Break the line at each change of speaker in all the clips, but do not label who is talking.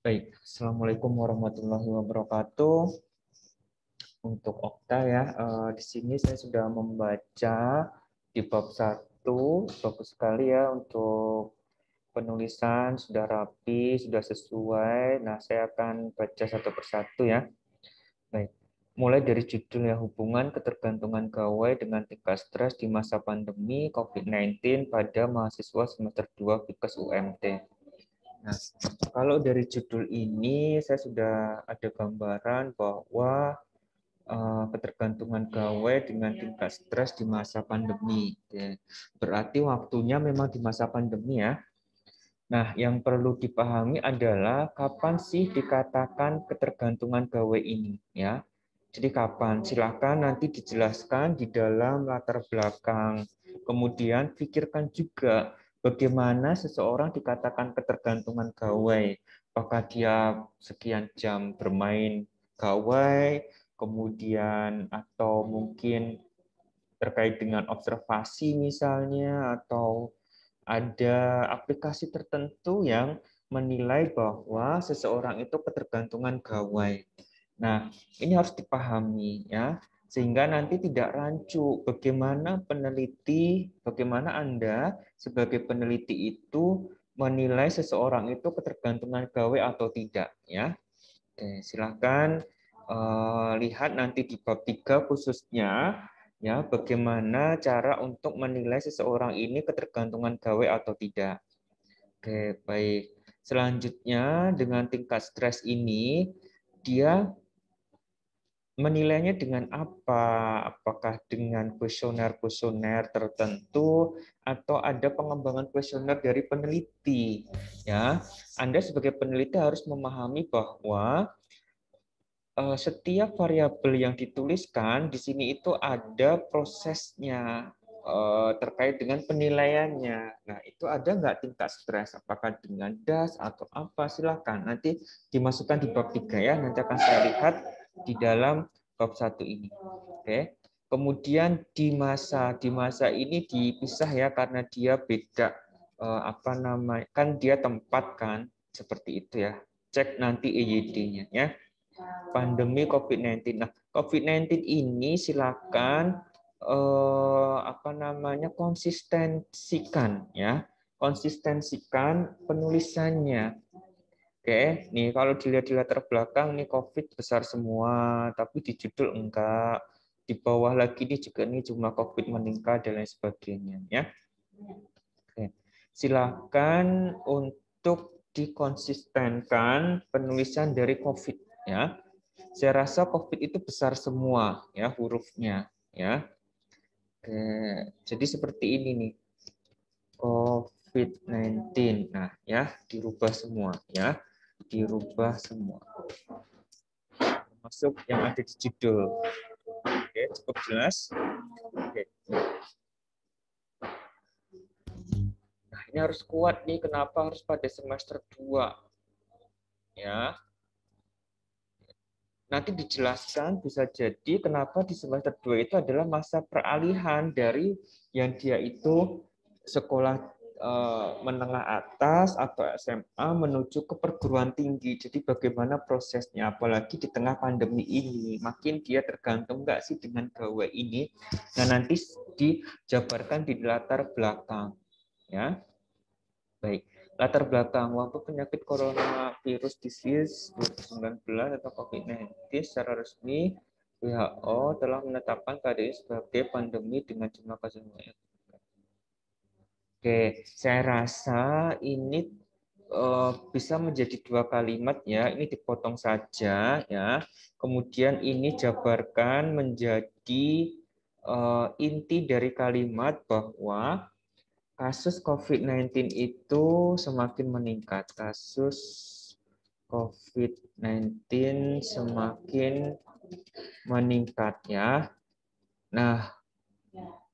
Baik, Assalamualaikum warahmatullahi wabarakatuh. Untuk Okta ya, di sini saya sudah membaca di bab 1, bagus sekali ya untuk penulisan, sudah rapi, sudah sesuai. Nah, saya akan baca satu persatu ya. Baik, mulai dari judul ya, hubungan ketergantungan gawai dengan tingkat stres di masa pandemi COVID-19 pada mahasiswa semester 2 FIKES UMT. Nah, kalau dari judul ini saya sudah ada gambaran bahwa ketergantungan gawai dengan tingkat stres di masa pandemi. Berarti waktunya memang di masa pandemi ya. Nah, yang perlu dipahami adalah kapan sih dikatakan ketergantungan gawai ini ya. Jadi kapan? Silakan nanti dijelaskan di dalam latar belakang. Kemudian pikirkan juga bagaimana seseorang dikatakan ketergantungan gawai. Apakah dia sekian jam bermain gawai, kemudian atau mungkin terkait dengan observasi misalnya, atau ada aplikasi tertentu yang menilai bahwa seseorang itu ketergantungan gawai. Nah, ini harus dipahami ya, sehingga nanti tidak rancu bagaimana Anda sebagai peneliti itu menilai seseorang itu ketergantungan gawai atau tidak ya. Oke, silakan lihat nanti di bab 3 khususnya ya bagaimana cara untuk menilai seseorang ini ketergantungan gawai atau tidak. Oke, baik. Selanjutnya dengan tingkat stres ini dia menilainya dengan apa? Apakah dengan kuesioner-kuesioner tertentu atau ada pengembangan kuesioner dari peneliti? Ya, Anda sebagai peneliti harus memahami bahwa setiap variabel yang dituliskan di sini itu ada prosesnya terkait dengan penilaiannya. Nah, itu ada nggak tingkat stres? Apakah dengan DAS atau apa? Silakan. Nanti dimasukkan di bab 3 ya. Nanti akan saya lihat di dalam bab 1 ini. Oke. Kemudian di masa ini dipisah ya karena dia beda apa namanya? Kan dia tempat kan seperti itu ya. Cek nanti EYD-nya ya. Pandemi COVID-19. Nah, COVID-19 ini silakan apa namanya konsistensikan ya, konsistensikan penulisannya. Oke, nih kalau dilihat di latar belakang nih COVID besar semua, tapi di judul enggak. Di bawah lagi nih juga nih jumlah COVID meningkat dan lain sebagainya ya. Oke. Silakan untuk dikonsistenkan penulisan dari COVID ya. Saya rasa COVID itu besar semua ya hurufnya ya. Oke, jadi seperti ini nih. COVID-19. Nah, ya, dirubah semua ya. Dirubah semua. Masuk yang ada di judul. Oke, cukup jelas. Oke. Nah, ini harus kuat nih kenapa harus pada semester 2. Ya. Nanti dijelaskan bisa jadi kenapa di semester 2 itu adalah masa peralihan dari yang dia itu sekolah menengah atas atau SMA menuju ke perguruan tinggi. Jadi bagaimana prosesnya, apalagi di tengah pandemi ini, makin dia tergantung nggak sih dengan gawai ini. Nah nanti dijabarkan di latar belakang, ya. Baik, latar belakang wabah penyakit coronavirus disease 2019 atau COVID-19 secara resmi WHO telah menetapkan keadaan sebagai pandemi dengan jumlah kasus banyak. Oke, saya rasa ini bisa menjadi 2 kalimat ya. Ini dipotong saja ya. Kemudian ini jabarkan menjadi inti dari kalimat bahwa kasus COVID-19 itu semakin meningkat. Kasus COVID-19 semakin meningkat ya. Nah,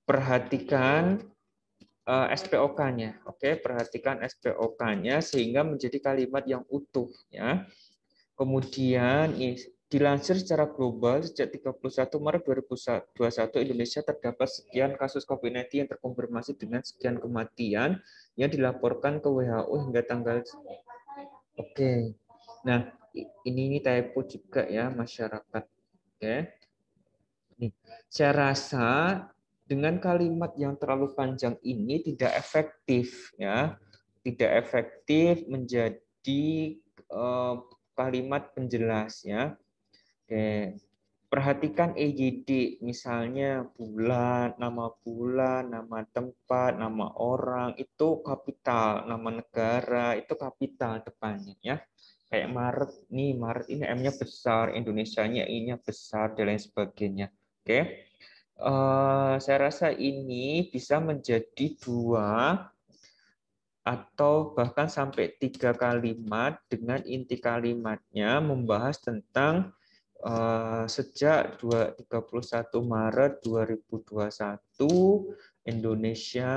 perhatikan SPOK-nya. Oke, perhatikan SPOK-nya sehingga menjadi kalimat yang utuh ya. Kemudian dilansir secara global sejak 31 Maret 2021 Indonesia terdapat sekian kasus COVID-19 yang terkonfirmasi dengan sekian kematian yang dilaporkan ke WHO hingga tanggal. Oke. Nah, ini typo juga ya masyarakat. Oke. Nih, saya rasa dengan kalimat yang terlalu panjang ini tidak efektif ya. Tidak efektif menjadi kalimat penjelas ya. Oke. Perhatikan EYD, misalnya bulan, nama tempat, nama orang, itu kapital, nama negara, itu kapital depannya ya. Kayak Maret, nih Maret ini M-nya besar, Indonesianya I-nya besar, dan lain sebagainya. Oke. Saya rasa ini bisa menjadi 2 atau bahkan sampai 3 kalimat dengan inti kalimatnya membahas tentang sejak 31 Maret 2021 Indonesia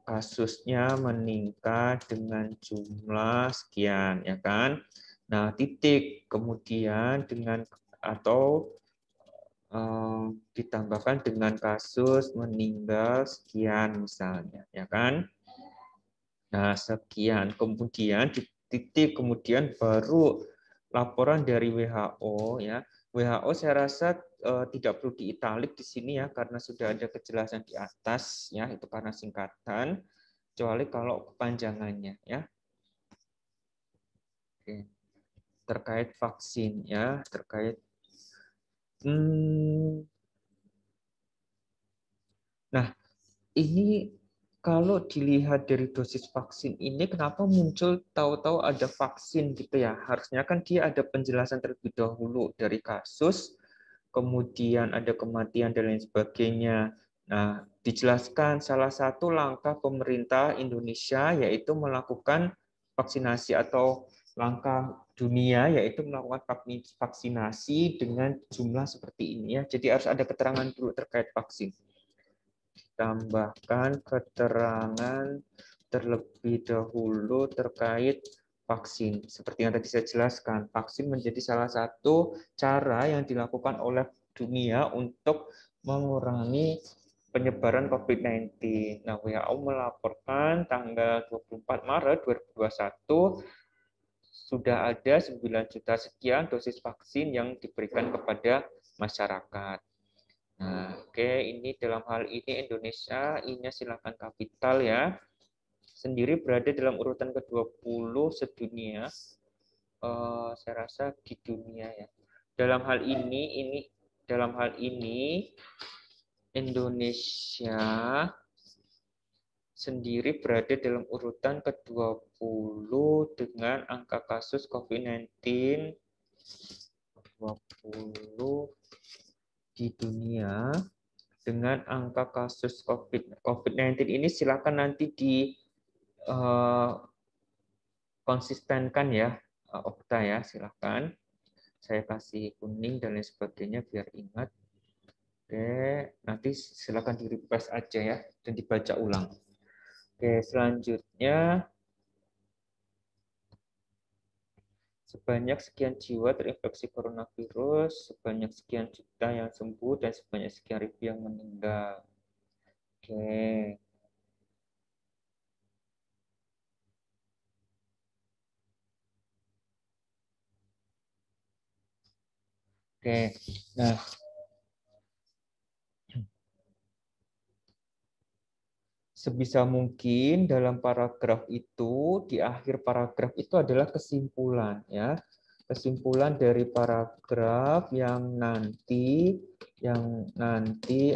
kasusnya meningkat dengan jumlah sekian, ya kan? Nah, titik kemudian dengan atau ditambahkan dengan kasus meninggal sekian misalnya, ya kan? Nah, sekian. Kemudian di titik kemudian baru laporan dari WHO ya. WHO saya rasa tidak perlu diitalik di sini ya karena sudah ada kejelasan di atas ya, itu karena singkatan kecuali kalau kepanjangannya ya. Oke. Terkait vaksin ya, terkait nah, ini kalau dilihat dari dosis vaksin ini, kenapa muncul tahu-tahu ada vaksin gitu ya? Harusnya kan dia ada penjelasan terlebih dahulu dari kasus, kemudian ada kematian dan lain sebagainya. Nah, dijelaskan salah satu langkah pemerintah Indonesia yaitu melakukan vaksinasi atau langkah dunia yaitu melakukan vaksinasi dengan jumlah seperti ini ya. Jadi harus ada keterangan dulu terkait vaksin. Tambahkan keterangan terlebih dahulu terkait vaksin. Seperti yang tadi saya jelaskan, vaksin menjadi salah satu cara yang dilakukan oleh dunia untuk mengurangi penyebaran COVID-19. Nah, WHO melaporkan tanggal 24 Maret 2021 sudah ada 9 juta sekian dosis vaksin yang diberikan kepada masyarakat. Nah, oke, ini dalam hal ini Indonesia, I-nya silakan kapital ya. Sendiri berada dalam urutan ke-20 sedunia. Saya rasa di dunia ya. Dalam hal ini Indonesia sendiri berada dalam urutan ke-20 dengan angka kasus COVID-19 20 di dunia. Dengan angka kasus COVID-19 ini silakan nanti di konsistenkan ya, Okta ya, silakan. Saya kasih kuning dan lain sebagainya biar ingat. Oke, nanti silakan di request aja ya dan dibaca ulang. Oke, selanjutnya sebanyak sekian jiwa terinfeksi coronavirus, sebanyak sekian juta yang sembuh dan sebanyak sekian ribu yang meninggal. Oke. Oke. Nah, sebisa mungkin dalam paragraf itu, di akhir paragraf itu adalah kesimpulan ya. Kesimpulan dari paragraf yang nanti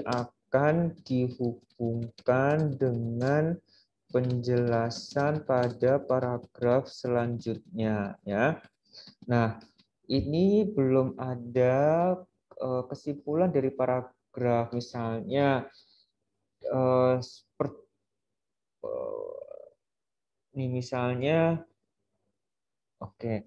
akan dihubungkan dengan penjelasan pada paragraf selanjutnya ya. Nah, ini belum ada kesimpulan dari paragraf misalnya seperti ini misalnya, oke,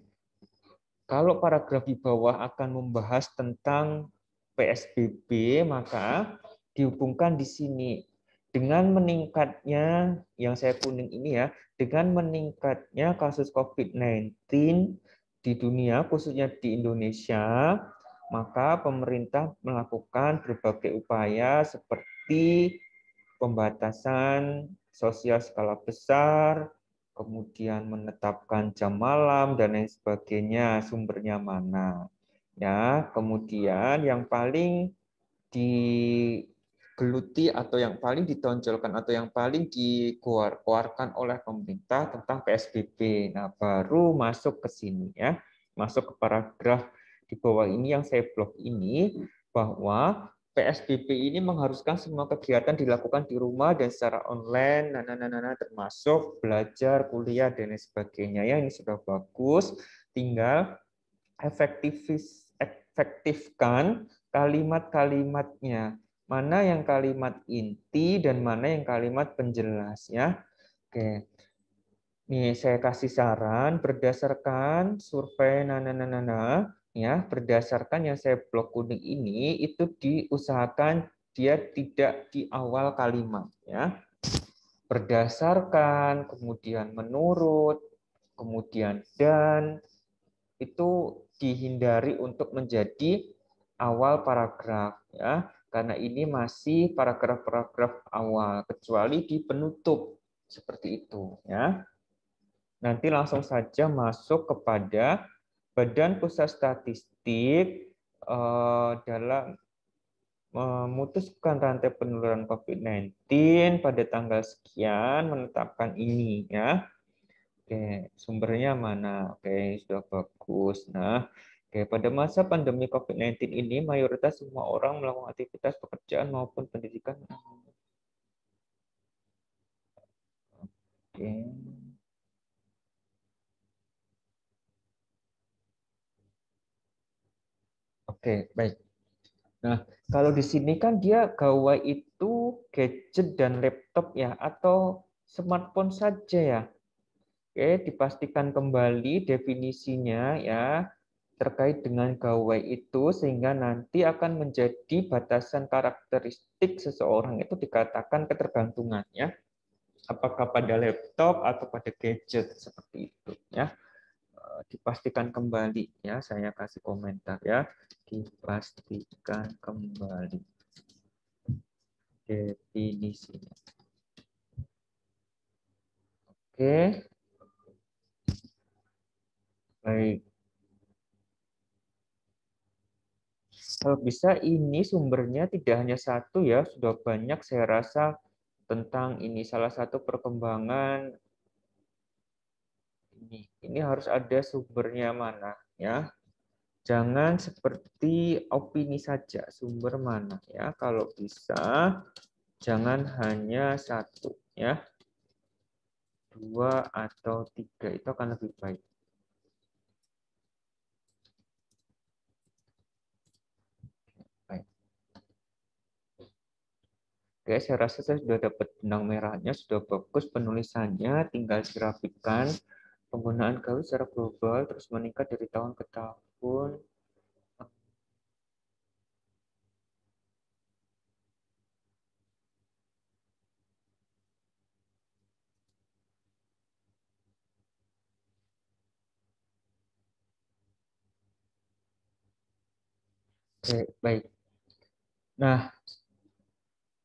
kalau paragraf di bawah akan membahas tentang PSBB, maka dihubungkan di sini dengan meningkatnya, yang saya kuning ini ya, dengan meningkatnya kasus COVID-19 di dunia, khususnya di Indonesia, maka pemerintah melakukan berbagai upaya seperti pembatasan sosial skala besar, kemudian menetapkan jam malam dan lain sebagainya, sumbernya mana. Ya, kemudian yang paling digeluti atau yang paling ditonjolkan atau yang paling dikeluarkan oleh pemerintah tentang PSBB. Nah, baru masuk ke sini ya. Masuk ke paragraf di bawah ini yang saya blok ini bahwa PSBB ini mengharuskan semua kegiatan dilakukan di rumah dan secara online, termasuk belajar, kuliah, dan lain sebagainya. Ya, ini sudah bagus. Tinggal efektifkan kalimat-kalimatnya. Mana yang kalimat inti dan mana yang kalimat penjelas. Ya. Oke. Nih, saya kasih saran berdasarkan survei ya, berdasarkan yang saya blok kuning ini itu diusahakan dia tidak di awal kalimat ya. Berdasarkan, kemudian menurut, kemudian dan itu dihindari untuk menjadi awal paragraf ya. Karena ini masih paragraf-paragraf awal kecuali di penutup seperti itu ya. Nanti langsung saja masuk kepada Badan Pusat Statistik dalam memutuskan rantai penularan COVID-19 pada tanggal sekian menetapkan ini ya. Oke, sumbernya mana? Oke, sudah bagus. Nah, oke, pada masa pandemi COVID-19 ini mayoritas semua orang melakukan aktivitas pekerjaan maupun pendidikan. Oke. Oke, baik. Nah, kalau di sini kan dia gawai itu gadget dan laptop ya, atau smartphone saja ya. Oke, dipastikan kembali definisinya ya terkait dengan gawai itu sehingga nanti akan menjadi batasan karakteristik seseorang itu dikatakan ketergantungannya apakah pada laptop atau pada gadget seperti itu ya. Dipastikan kembali ya, saya kasih komentar ya, dipastikan kembali definisinya. Oke, baik. Kalau bisa ini sumbernya tidak hanya satu ya, sudah banyak saya rasa tentang ini. Salah satu perkembangan ini. Ini harus ada sumbernya mana ya. Jangan seperti opini saja, sumber mana ya. Kalau bisa jangan hanya satu ya. Dua atau tiga itu akan lebih baik. Baik. Oke, saya rasa saya sudah dapat benang merahnya, sudah bagus penulisannya, tinggal dirapikan. Penggunaan gaul secara global terus meningkat dari tahun ke tahun. Oke, baik. Nah,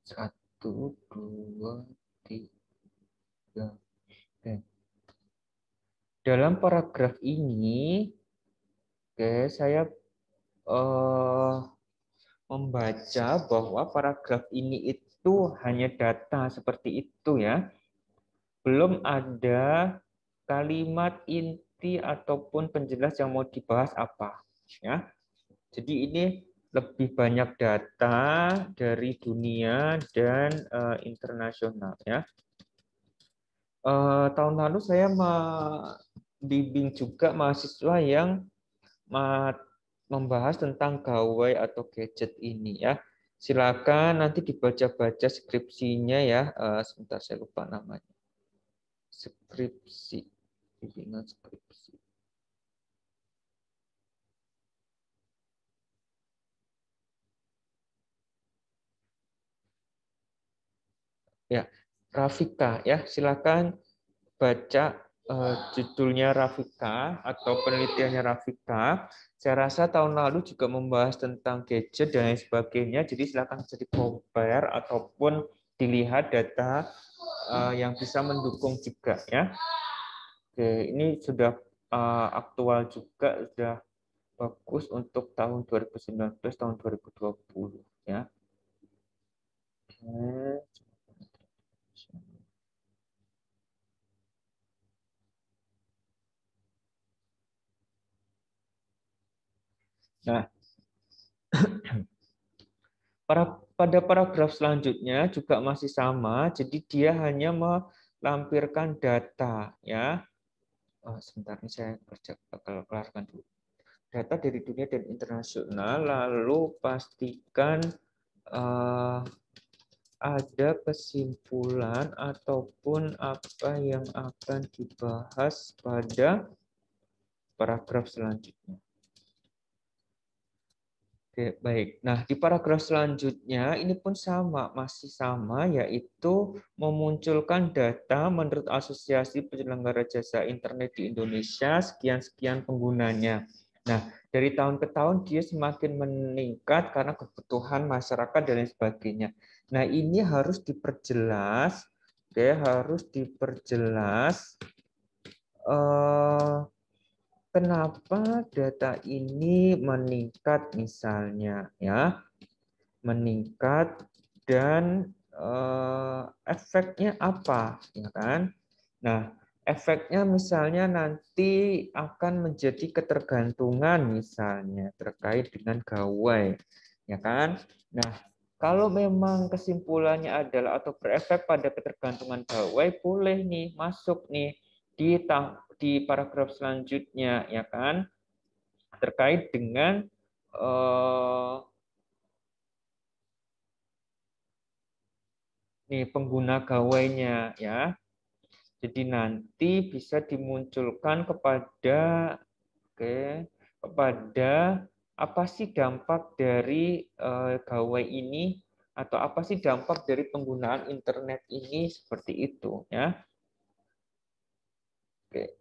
satu, dua, tiga. Oke. Dalam paragraf ini, oke, saya eh, membaca bahwa paragraf ini itu hanya data seperti itu ya. Belum ada kalimat inti ataupun penjelas yang mau dibahas apa. Ya. Jadi ini lebih banyak data dari dunia dan internasional ya. Tahun lalu saya membimbing juga mahasiswa yang membahas tentang gawai atau gadget ini ya. Silakan nanti dibaca-baca skripsinya ya. Sebentar saya lupa namanya. Skripsi, bimbingan skripsi. Ya, Rafika ya. Silakan baca judulnya Rafika atau penelitiannya Rafika. Saya rasa tahun lalu juga membahas tentang gadget dan lain sebagainya. Jadi silakan bisa di-compare ataupun dilihat data yang bisa mendukung juga ya. Oke, ini sudah aktual juga, sudah bagus untuk tahun 2019, tahun 2020 ya. Oke. Nah, pada paragraf selanjutnya juga masih sama, jadi dia hanya melampirkan data ya. Sebentar ini saya kelarkan dulu. Data dari dunia dan internasional, lalu pastikan ada kesimpulan ataupun apa yang akan dibahas pada paragraf selanjutnya. Oke, baik. Nah, di paragraf selanjutnya ini pun sama, masih sama, yaitu memunculkan data menurut Asosiasi Penyelenggara Jasa Internet di Indonesia, sekian-sekian penggunanya. Nah, dari tahun ke tahun dia semakin meningkat karena kebutuhan masyarakat dan lain sebagainya. Nah, ini harus diperjelas, oke, harus diperjelas kenapa data ini meningkat misalnya ya, meningkat dan efeknya apa ya kan? Nah, efeknya misalnya nanti akan menjadi ketergantungan misalnya terkait dengan gawai ya kan? Nah, kalau memang kesimpulannya adalah atau berefek pada ketergantungan gawai, boleh nih masuk nih di paragraf selanjutnya ya kan, terkait dengan nih pengguna gawainya ya. Jadi nanti bisa dimunculkan kepada kepada apa sih dampak dari gawai ini, atau apa sih dampak dari penggunaan internet ini, seperti itu ya. Oke.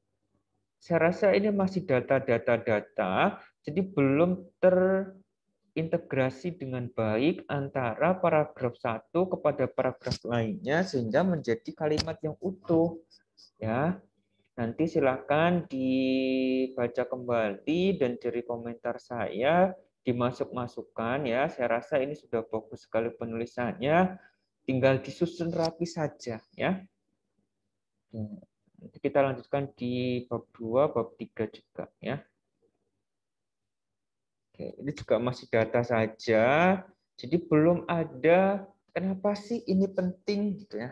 Saya rasa ini masih data, jadi belum terintegrasi dengan baik antara paragraf satu kepada paragraf lainnya sehingga menjadi kalimat yang utuh. Ya, nanti silakan dibaca kembali dan dari komentar saya dimasuk-masukkan ya. Saya rasa ini sudah bagus sekali penulisannya, tinggal disusun rapi saja ya. Nanti kita lanjutkan di bab 2, bab 3 juga ya. Oke, ini juga masih data saja. Jadi belum ada kenapa sih ini penting gitu ya.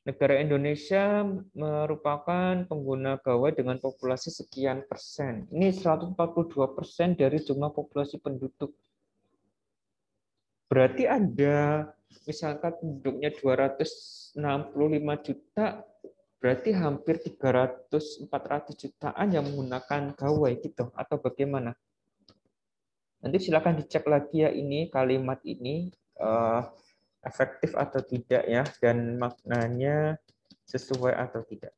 Negara Indonesia merupakan pengguna gawai dengan populasi sekian persen. Ini 142% dari jumlah populasi penduduk. Berarti ada, misalkan penduduknya 265 juta, berarti hampir 300-400 jutaan yang menggunakan gawai gitu, atau bagaimana? Nanti silakan dicek lagi ya ini kalimat ini efektif atau tidak ya, dan maknanya sesuai atau tidak.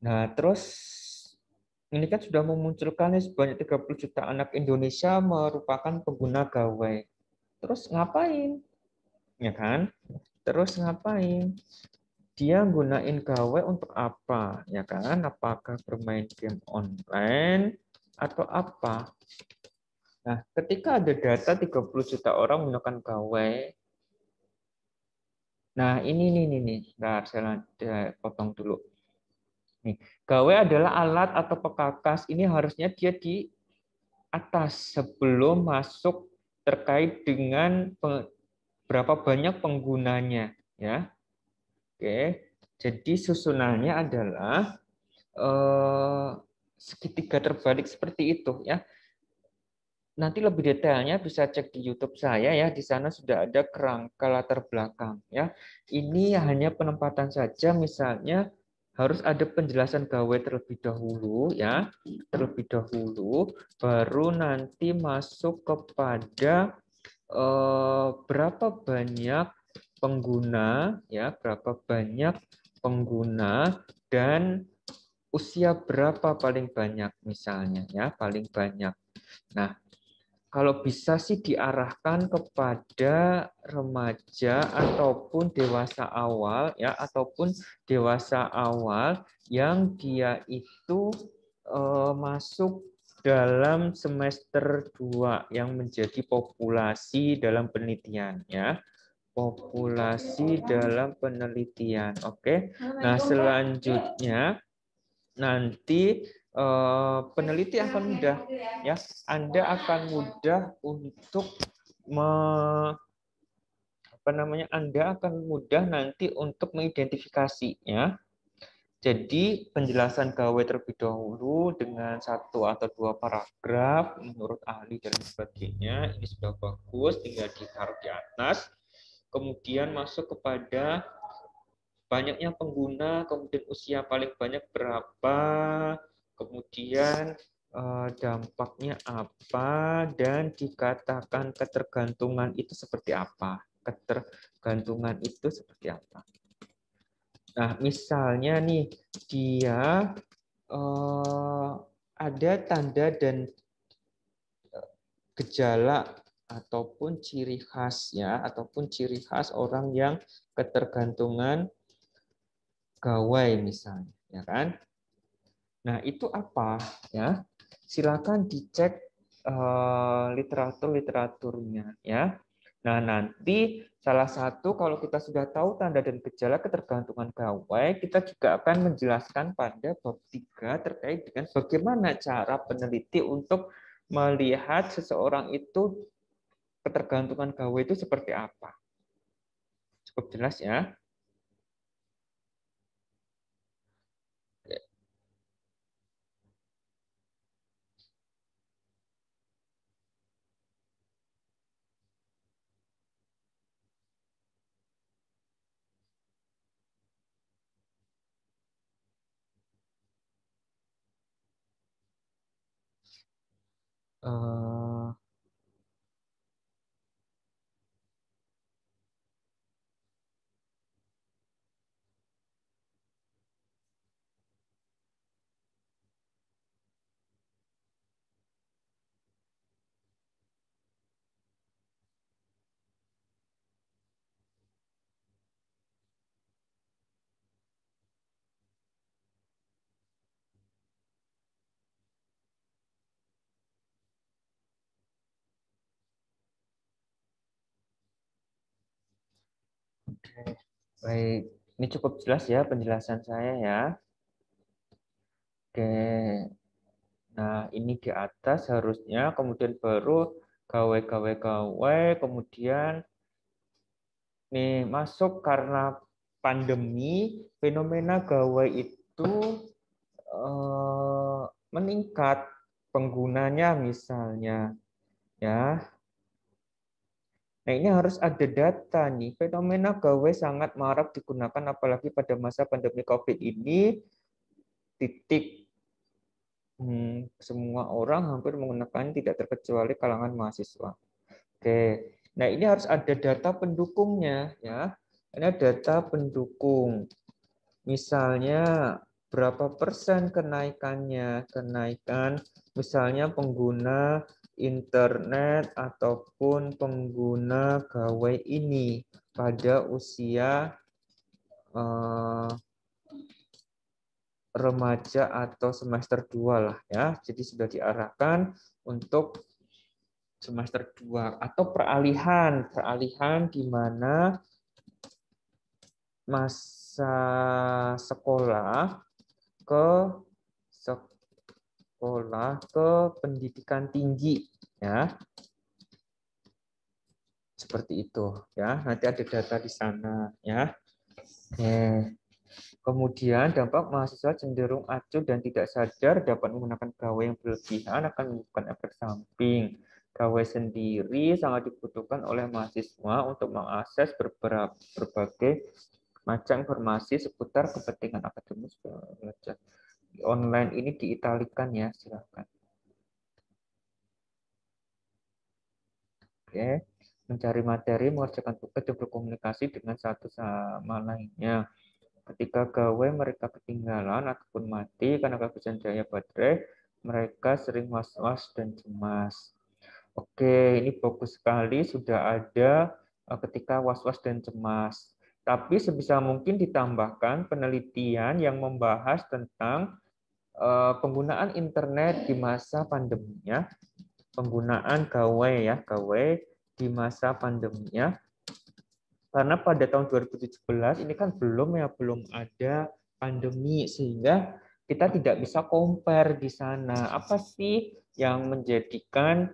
Nah, terus ini kan sudah memunculkan sebanyak 30 juta anak Indonesia merupakan pengguna gawai. Terus ngapain? Ya kan? Terus ngapain? Dia gunain gawai untuk apa? Ya kan? Apakah bermain game online atau apa? Nah, ketika ada data 30 juta orang menggunakan gawai, nah ini. Nah, saya potong dulu. Nih, gawai adalah alat atau pekakas. Ini harusnya dia di atas sebelum masuk terkait dengan berapa banyak penggunanya ya. Oke. Jadi susunannya adalah segitiga terbalik seperti itu ya. Nanti lebih detailnya bisa cek di YouTube saya ya. Di sana sudah ada kerangka latar belakang ya. Ini hanya penempatan saja, misalnya harus ada penjelasan gawai terlebih dahulu ya. Terlebih dahulu baru nanti masuk kepada berapa banyak pengguna, ya, berapa banyak pengguna, dan usia berapa paling banyak misalnya, ya, paling banyak. Nah, kalau bisa sih diarahkan kepada remaja ataupun dewasa awal, ya, ataupun dewasa awal yang dia itu masuk dalam semester 2 yang menjadi populasi dalam penelitian, ya. Populasi dalam penelitian. Oke. Nah, selanjutnya nanti peneliti akan mudah, ya. Anda akan mudah untuk Anda akan mudah nanti untuk mengidentifikasi, ya. Jadi penjelasan gawe terlebih dahulu dengan 1 atau 2 paragraf menurut ahli dan sebagainya, ini sudah bagus, tinggal ditaruh di atas. Kemudian masuk kepada banyaknya pengguna, kemudian usia paling banyak berapa, kemudian dampaknya apa, dan dikatakan ketergantungan itu seperti apa. Ketergantungan itu seperti apa. Nah, misalnya nih, dia ada tanda dan gejala ataupun ciri khas, ya, ataupun ciri khas orang yang ketergantungan gawai misalnya, ya kan? Nah, itu apa, ya? Silakan dicek literaturnya, ya. Nah, nanti salah satu kalau kita sudah tahu tanda dan gejala ketergantungan gawai, kita juga akan menjelaskan pada bab 3 terkait dengan bagaimana cara peneliti untuk melihat seseorang itu ketergantungan gawai itu seperti apa. Cukup jelas, ya? Eh, Baik, ini cukup jelas ya penjelasan saya, ya. Oke, nah ini di atas harusnya, kemudian baru gawe, kemudian nih masuk karena pandemi, fenomena gawe itu eh, meningkat penggunanya misalnya, ya. Nah, ini harus ada data nih. Fenomena gawe sangat marak digunakan apalagi pada masa pandemi COVID ini. Titik. Semua orang hampir menggunakan, tidak terkecuali kalangan mahasiswa. Oke. Nah, ini harus ada data pendukungnya, ya. Ini data pendukung. Misalnya berapa persen kenaikannya? Kenaikan misalnya pengguna internet ataupun pengguna gawai ini pada usia remaja atau semester 2 lah, ya. Jadi sudah diarahkan untuk semester 2 atau peralihan di mana masa sekolah ke pendidikan tinggi, ya. Seperti itu, ya. Nanti ada data di sana, ya. Oke. Kemudian dampak mahasiswa cenderung acuh dan tidak sadar dapat menggunakan gawai yang berlebihan akan menimbulkan efek samping. Gawai sendiri sangat dibutuhkan oleh mahasiswa untuk mengakses berbagai macam informasi seputar kepentingan akademis belajar. Online ini diitalikan, ya, silakan. Oke. mencari materi, mengerjakan tugas, dan berkomunikasi dengan satu sama lainnya. Ketika gawe mereka ketinggalan ataupun mati karena kehabisan daya baterai, mereka sering was-was dan cemas. Oke, ini bagus sekali sudah ada ketika was-was dan cemas. Tapi sebisa mungkin ditambahkan penelitian yang membahas tentang penggunaan internet di masa pandeminya, penggunaan gawai ya, gawai di masa pandeminya. Karena pada tahun 2017 ini kan belum ada pandemi sehingga kita tidak bisa compare di sana. Apa sih yang menjadikan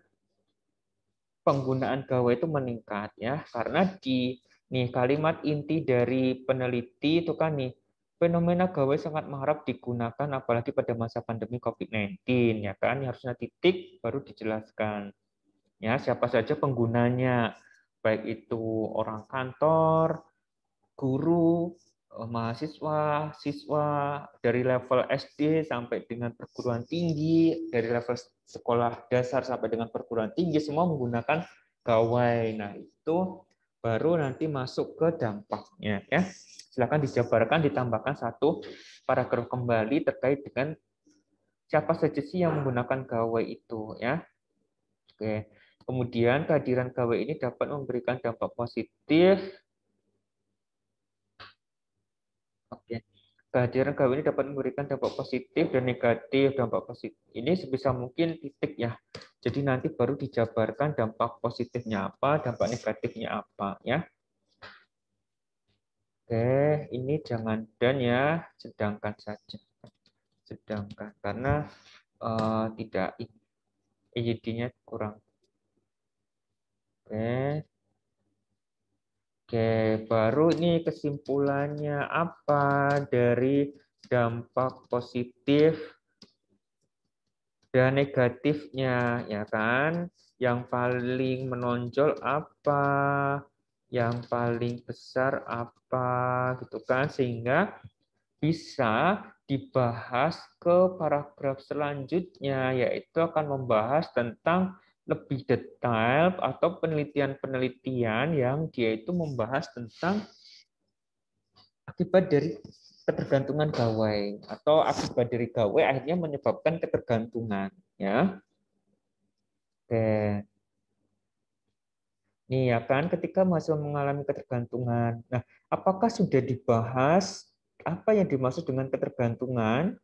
penggunaan gawai itu meningkat ya? Karena di nih kalimat inti dari peneliti itu kan nih fenomena gawai sangat marak digunakan apalagi pada masa pandemi COVID-19 ya kan, harusnya titik baru dijelaskan ya siapa saja penggunanya, baik itu orang kantor, guru, mahasiswa, siswa dari level SD sampai dengan perguruan tinggi, dari level sekolah dasar sampai dengan perguruan tinggi semua menggunakan gawai. Nah, itu baru nanti masuk ke dampaknya ya. Silakan dijabarkan, ditambahkan satu paragraf kembali terkait dengan siapa saja sih yang menggunakan gawai itu ya. Oke. Kemudian kehadiran gawai ini dapat memberikan dampak positif. Oke. Kehadiran gawai ini dapat memberikan dampak positif dan negatif. Dampak positif ini sebisa mungkin titik ya. Jadi nanti baru dijabarkan dampak positifnya apa, dampak negatifnya apa ya. Oke, ini jangan dan ya, sedangkan saja. Sedangkan karena tidak EYD-nya kurang. Oke. Oke, baru ini kesimpulannya apa dari dampak positif dan negatifnya, ya kan? Yang paling menonjol apa? Yang paling besar apa? Gitu kan? Sehingga bisa dibahas ke paragraf selanjutnya, yaitu akan membahas tentang lebih detail atau penelitian-penelitian yang dia itu membahas tentang akibat dari ketergantungan gawai atau akibat dari gawai akhirnya menyebabkan ketergantungan ya. Oke. Nih ya kan ketika mahasiswa mengalami ketergantungan. Nah, apakah sudah dibahas apa yang dimaksud dengan ketergantungan?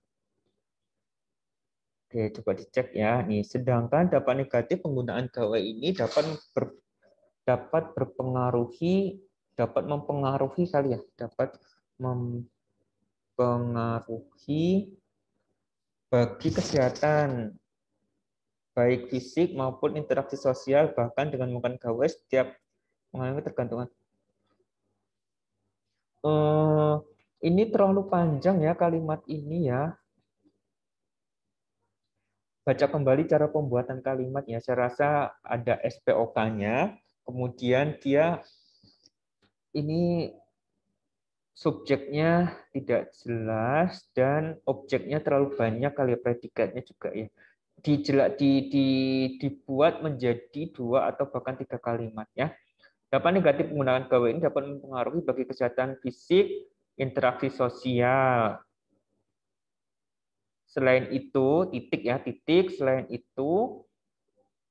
Oke, coba dicek ya. Nih, sedangkan dampak negatif penggunaan gawai ini dapat mempengaruhi kali ya, dapat mempengaruhi bagi kesehatan baik fisik maupun interaksi sosial bahkan dengan menggunakan gawai setiap mengalami ketergantungan. Ini terlalu panjang ya kalimat ini ya. Baca kembali cara pembuatan kalimatnya. Saya rasa ada SPOK-nya. Kemudian dia ini subjeknya tidak jelas dan objeknya terlalu banyak kali predikatnya juga ya. Dibuat menjadi 2 atau bahkan 3 kalimat ya. Dampak negatif penggunaan gawai ini dapat mempengaruhi bagi kesehatan fisik, interaksi sosial. Selain itu, selain itu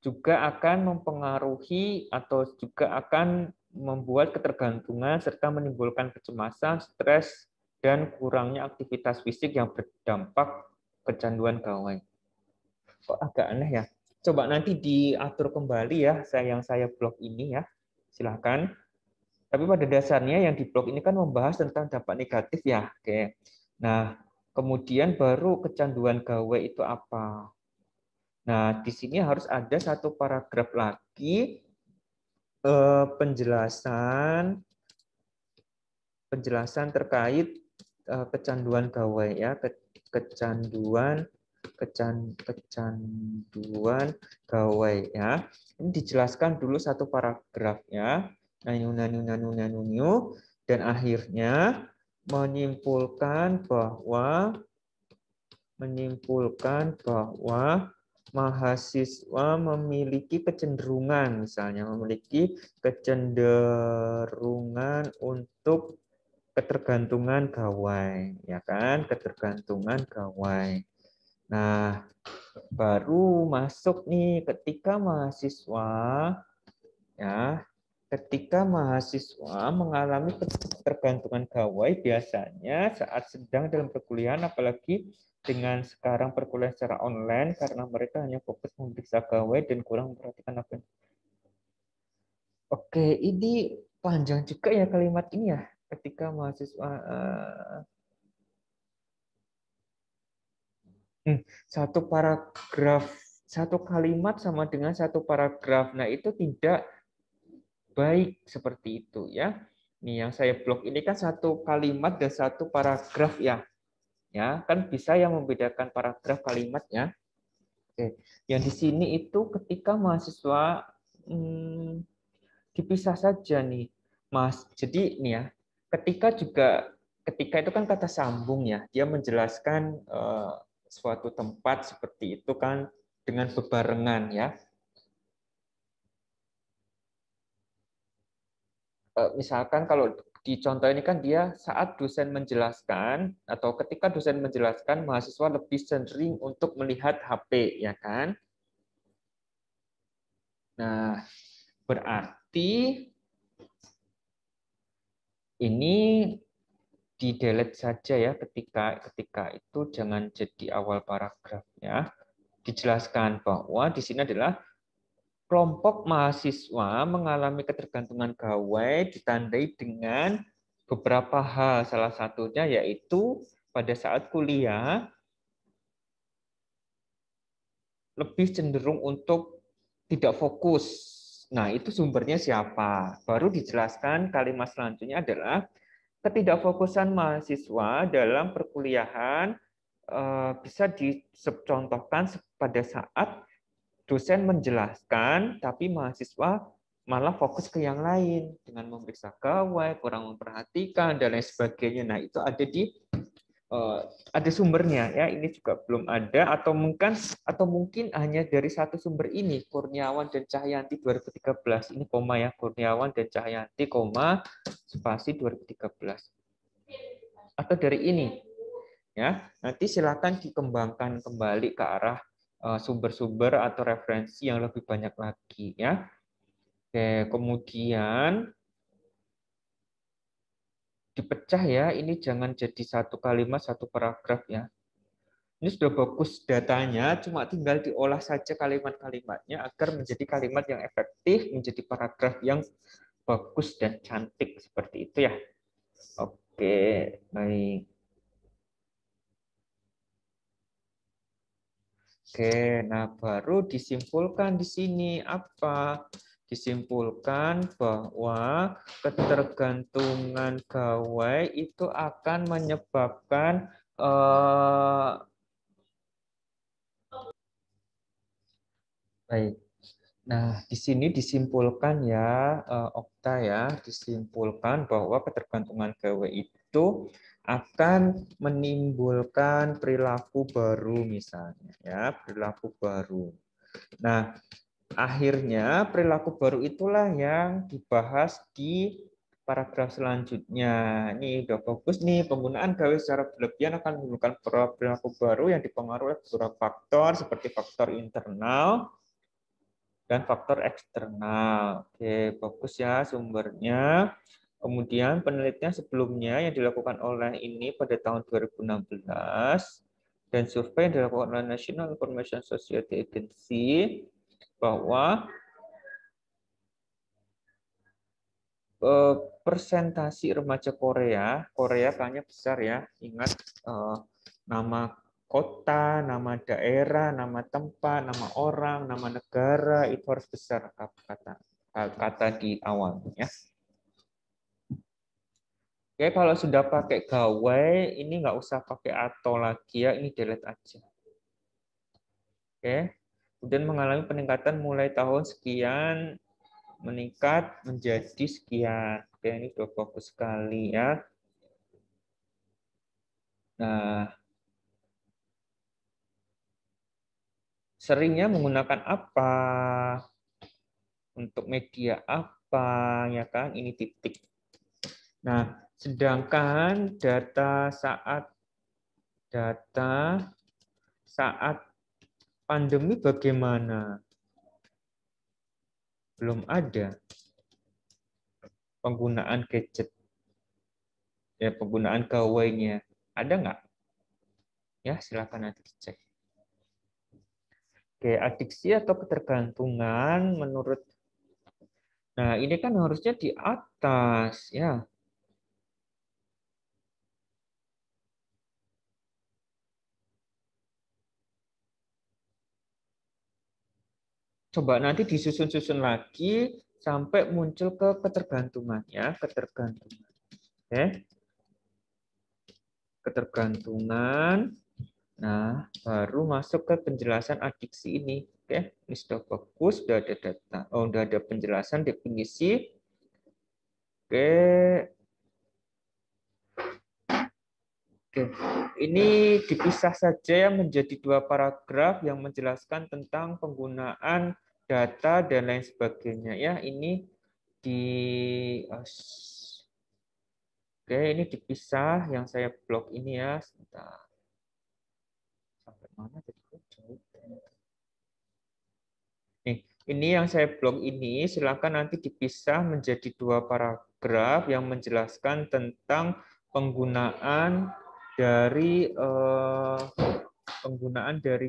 juga akan mempengaruhi atau juga akan membuat ketergantungan serta menimbulkan kecemasan, stres, dan kurangnya aktivitas fisik yang berdampak kecanduan gawai. Kok agak aneh ya? Coba nanti diatur kembali ya, yang saya blog ini ya. Silahkan. Tapi pada dasarnya yang di blog ini kan membahas tentang dampak negatif ya. Oke. Nah, kemudian baru kecanduan gawai itu apa? Nah, di sini harus ada satu paragraf lagi penjelasan terkait kecanduan gawai ya, kecanduan gawai ya. Ini dijelaskan dulu satu paragrafnya. Dan akhirnya menyimpulkan bahwa mahasiswa memiliki kecenderungan, misalnya memiliki kecenderungan untuk ketergantungan gawai, ya kan? Ketergantungan gawai. Nah, baru masuk nih ketika mahasiswa ya, ketika mahasiswa mengalami ketergantungan gawai biasanya saat sedang dalam perkuliahan, apalagi dengan sekarang perkuliahan secara online karena mereka hanya fokus memeriksa gawai dan kurang memperhatikan apa. Oke, ini panjang juga ya kalimat ini ya. Ketika mahasiswa satu paragraf, satu kalimat sama dengan satu paragraf. Nah, itu tidak baik seperti itu ya. Nih yang saya blok ini kan satu kalimat dan satu paragraf ya. Ya, kan bisa yang membedakan paragraf kalimatnya. Oke. Yang di sini itu ketika mahasiswa dipisah saja nih, Mas. Jadi nih ya, ketika itu kan kata sambung ya, dia menjelaskan suatu tempat seperti itu kan dengan bebarengan ya. Misalkan kalau di contoh ini kan dia saat dosen menjelaskan atau ketika dosen menjelaskan mahasiswa lebih sering untuk melihat HP ya kan. Nah, berarti ini di delete saja ya ketika itu jangan jadi awal paragraf ya. Dijelaskan bahwa di sini adalah kelompok mahasiswa mengalami ketergantungan gawai ditandai dengan beberapa hal. Salah satunya yaitu pada saat kuliah lebih cenderung untuk tidak fokus. Nah, itu sumbernya siapa? Baru dijelaskan kalimat selanjutnya adalah ketidakfokusan mahasiswa dalam perkuliahan bisa dicontohkan pada saat dosen menjelaskan, tapi mahasiswa malah fokus ke yang lain dengan memeriksa gawai, kurang memperhatikan dan lain sebagainya. Nah, itu ada sumbernya ya. Ini juga belum ada atau mungkin hanya dari satu sumber ini, Kurniawan dan Cahyanti 2013. Ini koma ya, Kurniawan dan Cahyanti koma spasi 2013. Atau dari ini ya. Nanti silakan dikembangkan kembali ke arah sumber-sumber atau referensi yang lebih banyak lagi ya. Oke, kemudian dipecah ya. Ini jangan jadi satu kalimat satu paragraf ya. Ini sudah bagus datanya, cuma tinggal diolah saja kalimat-kalimatnya agar menjadi kalimat yang efektif, menjadi paragraf yang bagus dan cantik seperti itu ya. Oke, baik. Oke, nah baru disimpulkan di sini apa? Disimpulkan bahwa ketergantungan gawai itu akan menyebabkan baik. Nah, di sini disimpulkan ya, Okta ya, disimpulkan bahwa ketergantungan gawai itu akan menimbulkan perilaku baru misalnya ya, perilaku baru. Nah, akhirnya perilaku baru itulah yang dibahas di paragraf selanjutnya. Ini udah bagus nih, penggunaan gawai secara berlebihan akan menimbulkan perilaku baru yang dipengaruhi oleh beberapa faktor seperti faktor internal dan faktor eksternal. Oke, bagus ya sumbernya. Kemudian penelitian sebelumnya yang dilakukan oleh ini pada tahun 2016 dan survei yang dilakukan oleh National Information Society Agency bahwa persentasi remaja Korea, Korea kayaknya besar ya, ingat nama kota, nama daerah, nama tempat, nama orang, nama negara itu harus besar kata di awal ya. Oke, kalau sudah pakai gawai, ini nggak usah pakai atau lagi ya, ini delete aja. Oke, kemudian mengalami peningkatan mulai tahun sekian meningkat menjadi sekian. Oke, ini sudah bagus sekali ya. Nah, seringnya menggunakan apa, untuk media apa, ya kan? Ini titik. Nah, sedangkan data saat pandemi bagaimana? Belum ada penggunaan gadget, ya penggunaan gawainya. Ada nggak? Ya, silakan nanti dicek. Oke, adiksi atau ketergantungan menurut. Nah, ini kan harusnya di atas, ya. Coba nanti disusun-susun lagi sampai muncul ke ketergantungan, ya, ketergantungan. Oke. Ketergantungan. Nah, baru masuk ke penjelasan adiksi ini. Oke, ini sudah bagus, sudah ada data. Oh, sudah ada penjelasan definisi. Oke. Oke. Ini dipisah saja ya menjadi 2 paragraf yang menjelaskan tentang penggunaan data dan lain sebagainya. Ya, ini di Oke, ini dipisah yang saya blok ini ya. Sebentar. Sampai mana tadi? Jauh. Nih, ini yang saya blok ini silakan nanti dipisah menjadi 2 paragraf yang menjelaskan tentang penggunaan dari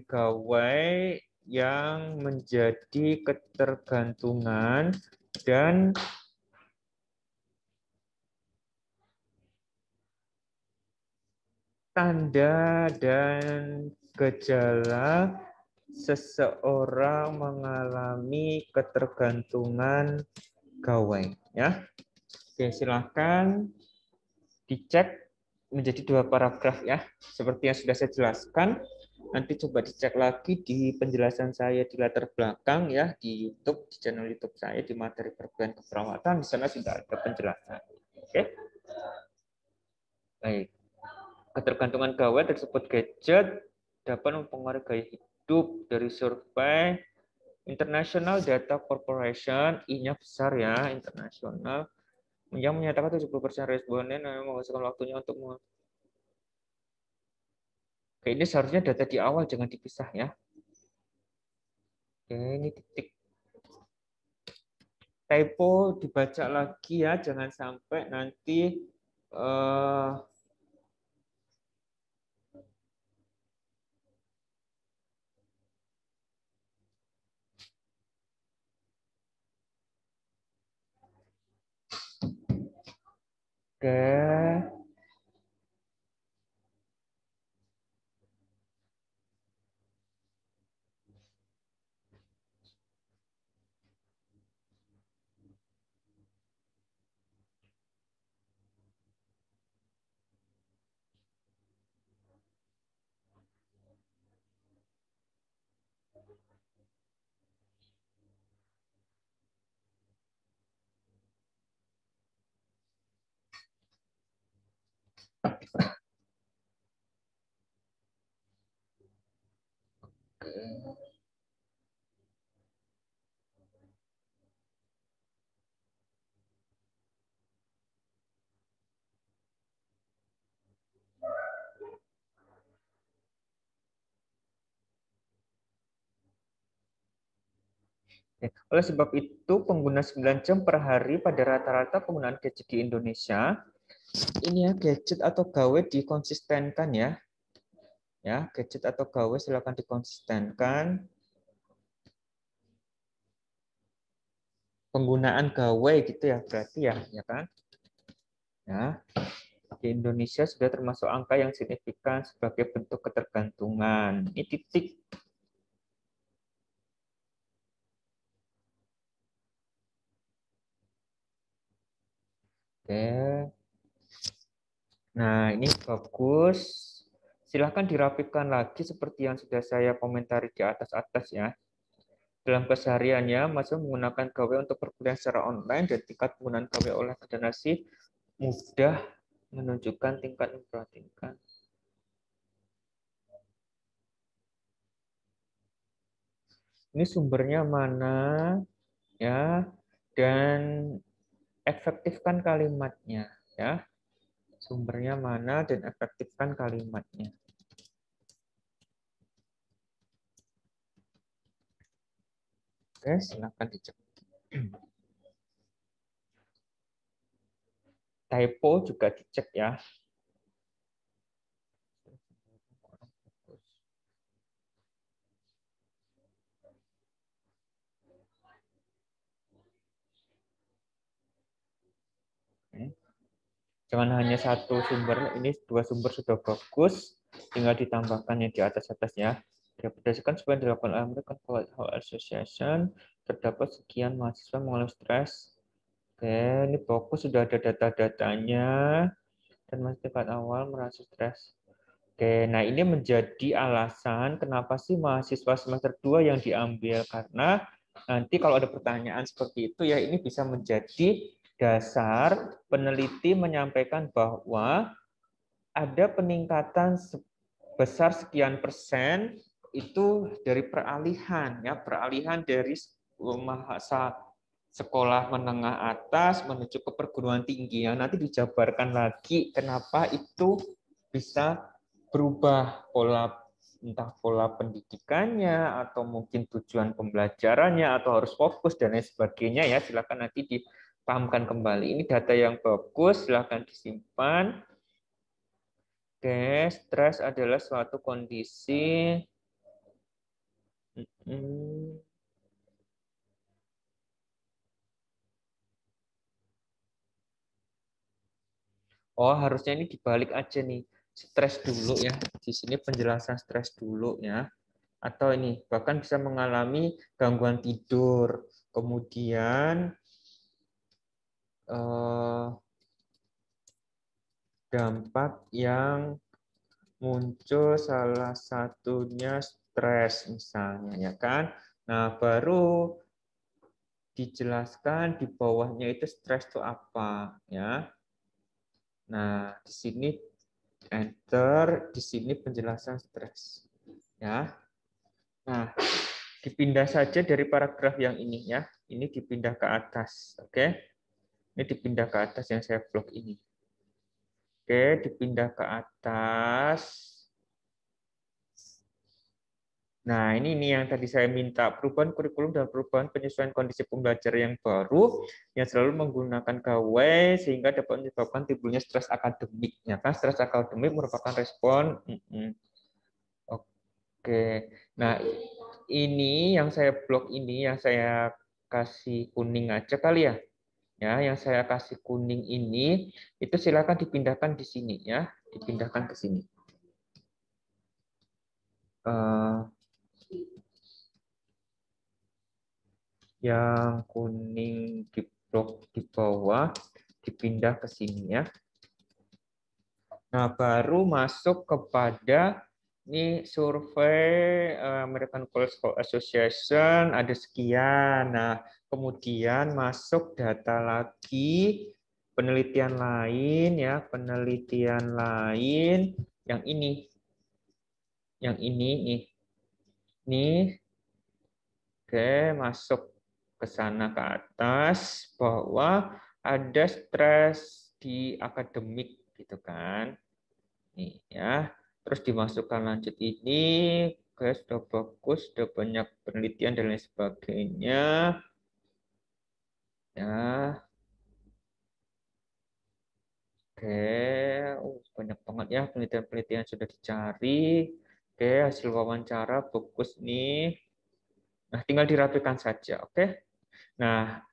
gawai yang menjadi ketergantungan dan tanda dan gejala seseorang mengalami ketergantungan gawai, ya. Oke, silakan dicek menjadi 2 paragraf ya. Seperti yang sudah saya jelaskan, nanti coba dicek lagi di penjelasan saya di latar belakang ya, di YouTube, di channel YouTube saya di materi perkuliahan keperawatan, di sana sudah ada penjelasan. Oke. Baik. Ketergantungan gawai tersebut gadget dapat mempengaruhi gaya hidup dari survei International Data Corporation, I-nya besar ya, internasional, yang menyatakan 70% responden yang menghabiskan waktunya untuk. Oke, ini seharusnya data di awal, jangan dipisah ya. Oke, ini titik. Typo dibaca lagi ya, jangan sampai nanti oke. Oleh sebab itu, pengguna 9 jam per hari pada rata-rata penggunaan gadget di Indonesia, ini ya gadget atau gawe dikonsistenkan ya. Ya, gadget atau gawe silakan dikonsistenkan. Penggunaan gawe gitu ya berarti ya kan? Ya. Di Indonesia sudah termasuk angka yang signifikan sebagai bentuk ketergantungan. Ini titik. Oke. Nah, ini bagus. Silahkan dirapikan lagi seperti yang sudah saya komentari di atas-atas ya. Dalam kesehariannya, masih menggunakan gawe untuk perkuliahan secara online dan tingkat penggunaan gawe oleh generasi mudah menunjukkan tingkat memperhatikan. Ini sumbernya mana, ya, dan efektifkan kalimatnya, ya. Sumbernya mana dan efektifkan kalimatnya. Oke, silakan dicek. Typo juga dicek ya. Jangan hanya satu sumber, ini dua sumber sudah bagus, tinggal ditambahkan yang di atas-atasnya. Berdasarkan sebuah dilakukan American College Association, terdapat sekian mahasiswa mengalami stres. Oke, ini bagus, sudah ada data-datanya, dan masih tingkat awal merasa stres. Oke, nah ini menjadi alasan kenapa sih mahasiswa semester 2 yang diambil. Karena nanti kalau ada pertanyaan seperti itu, ya ini bisa menjadi dasar peneliti menyampaikan bahwa ada peningkatan sebesar sekian persen itu dari peralihan, ya peralihan dari masa sekolah menengah atas menuju ke perguruan tinggi. Ya, nanti dijabarkan lagi kenapa itu bisa berubah pola, entah pola pendidikannya atau mungkin tujuan pembelajarannya atau harus fokus dan lain sebagainya, ya silakan nanti dipahamkan kembali. Ini data yang bagus, silakan disimpan. Oke, stres adalah suatu kondisi oh, harusnya ini dibalik aja nih. Stres dulu ya. Di sini penjelasan stres dulu ya. Atau ini bahkan bisa mengalami gangguan tidur. Kemudian dampak yang muncul salah satunya stres misalnya ya kan. Nah, baru dijelaskan di bawahnya itu stres itu apa ya. Nah, di sini enter, di sini penjelasan stres ya. Nah, dipindah saja dari paragraf yang ini ya. Ini dipindah ke atas, oke? Ini dipindah ke atas yang saya blok ini. Oke, dipindah ke atas. Nah, ini yang tadi saya minta, perubahan kurikulum dan perubahan penyesuaian kondisi pembelajaran yang baru yang selalu menggunakan gawai sehingga dapat menyebabkan timbulnya stres akademik. Ya kan, stres akademik merupakan respon. Oke. Nah, ini yang saya blok ini, yang saya kasih kuning aja kali ya. Ya, yang saya kasih kuning ini, itu silakan dipindahkan di sini ya. Dipindahkan ke sini. Yang kuning di blok di bawah, dipindah ke sini ya. Nah, baru masuk kepada ini survei American College Association ada sekian. Nah, kemudian masuk data lagi, penelitian lain ya, penelitian lain yang ini. Yang ini nih. Nih. Oke, masuk ke sana ke atas bahwa ada stres di akademik gitu kan. Nih ya. Terus dimasukkan lanjut ini, oke sudah bagus, sudah banyak penelitian dan lain sebagainya. Ya, oke, banyak banget ya penelitian-penelitian sudah dicari. Oke, hasil wawancara bagus nih. Nah, tinggal dirapikan saja, oke? Nah,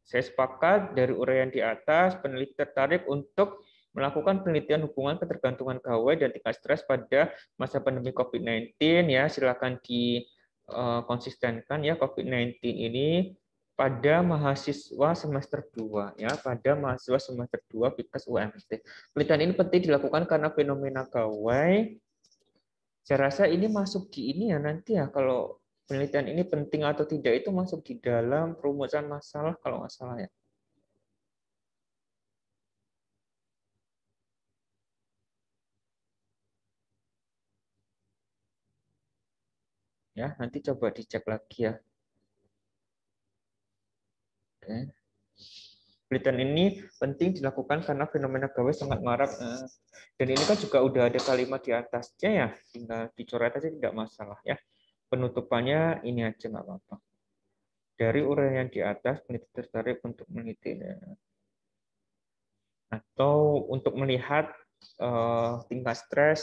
saya sepakat dari uraian di atas, peneliti tertarik untuk melakukan penelitian hubungan ketergantungan gawai dan tingkat stres pada masa pandemi COVID-19 ya. Silakan dikonsistenkan ya COVID-19 ini pada mahasiswa semester 2 ya, pada mahasiswa semester 2 Bikas UMT. Penelitian ini penting dilakukan karena fenomena gawai. Saya rasa ini masuk di ini ya nanti ya kalau penelitian ini penting atau tidak itu masuk di dalam perumusan masalah kalau nggak salah ya. Ya, nanti coba dicek lagi ya. Oke. Penelitian ini penting dilakukan karena fenomena gawai sangat marak. Dan ini kan juga udah ada kalimat di atasnya ya, tinggal dicoret aja tidak masalah ya. Penutupannya ini aja nggak apa-apa. Dari uraian di atas, peneliti tertarik untuk meneliti atau untuk melihat tingkat stres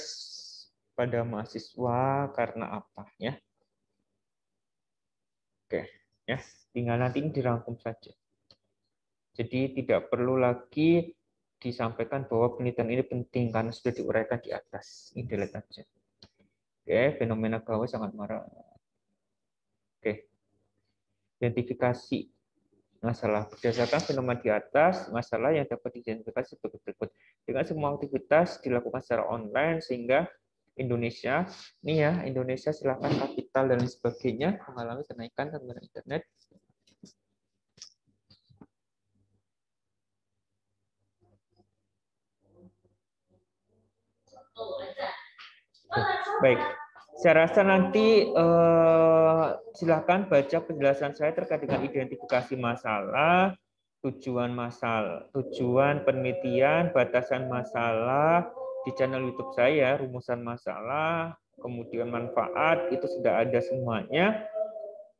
pada mahasiswa karena apa ya. Oke, ya, tinggal nanti ini dirangkum saja. Jadi tidak perlu lagi disampaikan bahwa penelitian ini penting karena sudah diuraikan di atas. Ini delete aja. Oke, fenomena gawai sangat marah. Oke, identifikasi masalah. Berdasarkan fenomena di atas, masalah yang dapat diidentifikasi sebagai berikut. Dengan semua aktivitas dilakukan secara online sehingga Indonesia, ini ya, Indonesia silakan kapital dan lain sebagainya mengalami kenaikan penggunaan internet. Baik, saya rasa nanti silakan baca penjelasan saya terkait dengan identifikasi masalah, tujuan penelitian, batasan masalah di channel YouTube saya, rumusan masalah, kemudian manfaat itu sudah ada semuanya.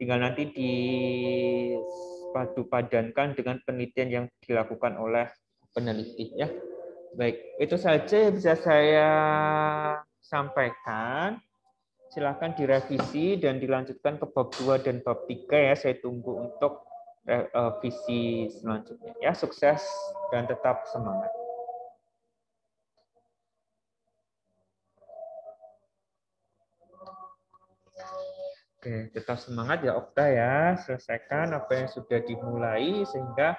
Tinggal nanti dipadu padankan dengan penelitian yang dilakukan oleh peneliti ya. Baik, itu saja yang bisa saya sampaikan. Silakan direvisi dan dilanjutkan ke bab 2 dan bab 3 ya. Saya tunggu untuk visi selanjutnya. Ya, sukses dan tetap semangat. Oke, tetap semangat ya Okta ya. Selesaikan apa yang sudah dimulai sehingga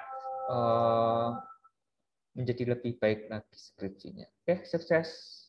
menjadi lebih baik lagi skripsinya. Oke, sukses.